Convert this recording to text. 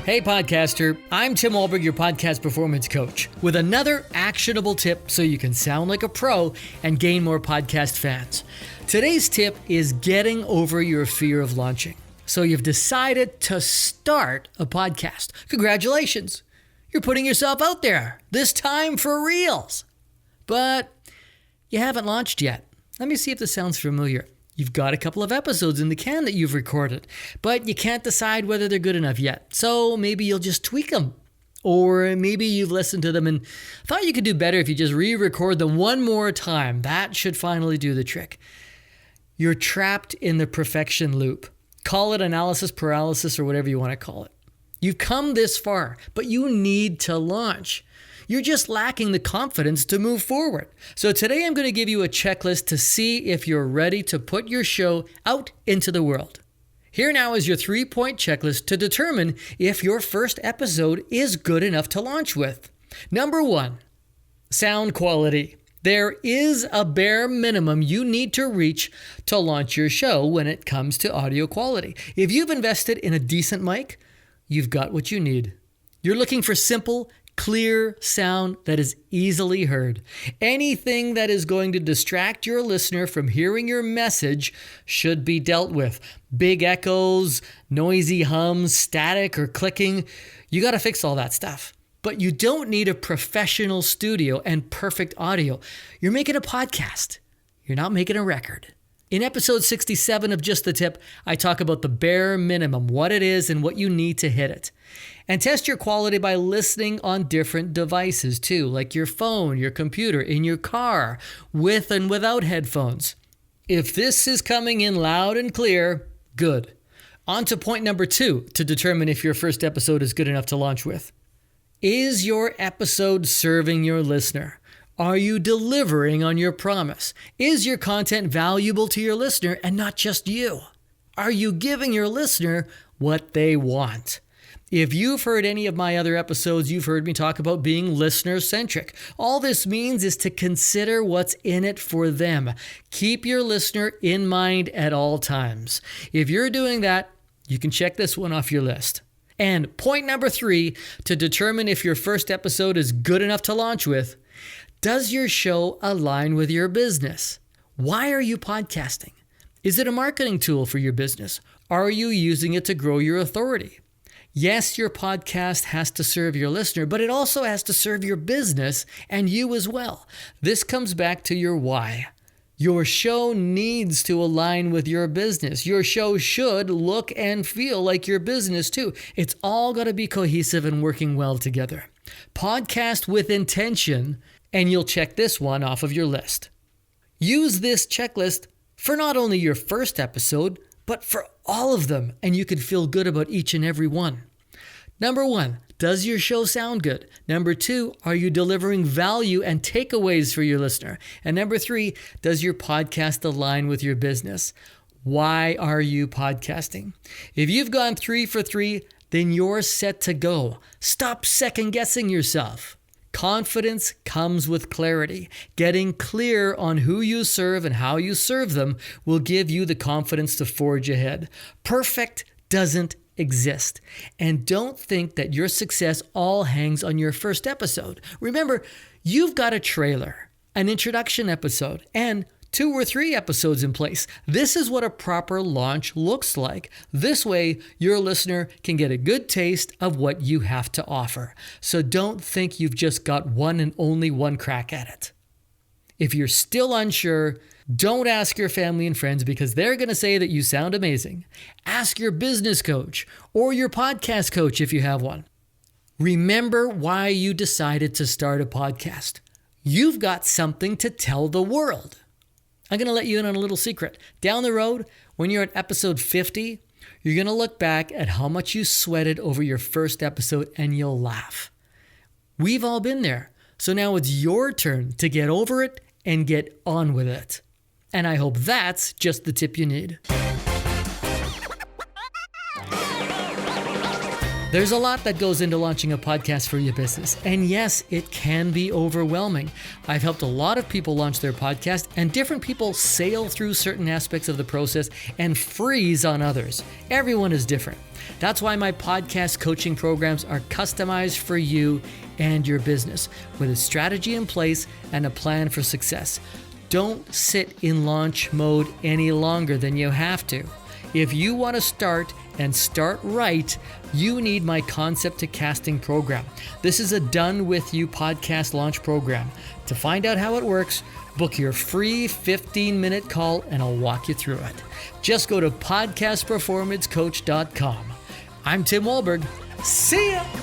Hey podcaster, I'm Tim Wahlberg, your podcast performance coach, with another actionable tip so you can sound like a pro and gain more podcast fans. Today's tip is getting over your fear of launching. So you've decided to start a podcast. Congratulations! You're putting yourself out there, this time for reals. But you haven't launched yet. Let me see if this sounds familiar. You've got a couple of episodes in the can that you've recorded, but you can't decide whether they're good enough yet. So maybe you'll just tweak them. Or maybe you've listened to them and thought you could do better if you just re-record them one more time. That should finally do the trick. You're trapped in the perfection loop. Call it analysis paralysis or whatever you want to call it. You've come this far, but you need to launch. You're just lacking the confidence to move forward. So today I'm going to give you a checklist to see if you're ready to put your show out into the world. Here now is your 3-point checklist to determine if your first episode is good enough to launch with. Number 1, sound quality. There is a bare minimum you need to reach to launch your show when it comes to audio quality. If you've invested in a decent mic, you've got what you need. You're looking for simple, clear sound that is easily heard. Anything that is going to distract your listener from hearing your message should be dealt with. Big echoes, noisy hums, static or clicking. You got to fix all that stuff. But you don't need a professional studio and perfect audio. You're making a podcast. You're not making a record. In episode 67 of Just the Tip, I talk about the bare minimum, what it is and what you need to hit it. And test your quality by listening on different devices too, like your phone, your computer, in your car, with and without headphones. If this is coming in loud and clear, good. On to point number 2 to determine if your first episode is good enough to launch with. Is your episode serving your listener? Are you delivering on your promise? Is your content valuable to your listener and not just you? Are you giving your listener what they want? If you've heard any of my other episodes, you've heard me talk about being listener-centric. All this means is to consider what's in it for them. Keep your listener in mind at all times. If you're doing that, you can check this one off your list. And point number 3, to determine if your first episode is good enough to launch with, does your show align with your business? Why are you podcasting? Is it a marketing tool for your business? Are you using it to grow your authority? Yes, your podcast has to serve your listener, but it also has to serve your business and you as well. This comes back to your why. Your show needs to align with your business. Your show should look and feel like your business too. It's all got to be cohesive and working well together. Podcast with intention, and you'll check this one off of your list. Use this checklist for not only your first episode, but for all of them, and you can feel good about each and every one. Number 1, does your show sound good? Number 2, are you delivering value and takeaways for your listener? And number 3, does your podcast align with your business? Why are you podcasting? If you've gone 3 for 3, then you're set to go. Stop second guessing yourself. Confidence comes with clarity. Getting clear on who you serve and how you serve them will give you the confidence to forge ahead. Perfect doesn't exist. And don't think that your success all hangs on your first episode. Remember, you've got a trailer, an introduction episode, and 2 or 3 episodes in place. This is what a proper launch looks like. This way, your listener can get a good taste of what you have to offer. So don't think you've just got one and only one crack at it. If you're still unsure, don't ask your family and friends because they're going to say that you sound amazing. Ask your business coach or your podcast coach if you have one. Remember why you decided to start a podcast. You've got something to tell the world. I'm going to let you in on a little secret. Down the road, when you're at episode 50, you're going to look back at how much you sweated over your first episode and you'll laugh. We've all been there. So now it's your turn to get over it and get on with it. And I hope that's just the tip you need. There's a lot that goes into launching a podcast for your business. And yes, it can be overwhelming. I've helped a lot of people launch their podcast, and different people sail through certain aspects of the process and freeze on others. Everyone is different. That's why my podcast coaching programs are customized for you and your business with a strategy in place and a plan for success. Don't sit in launch mode any longer than you have to. If you want to start and start right, you need my Concept to Casting program. This is a done with you podcast launch program. To find out how it works, book your free 15-minute call and I'll walk you through it. Just go to podcastperformancecoach.com. I'm Tim Wahlberg. See ya!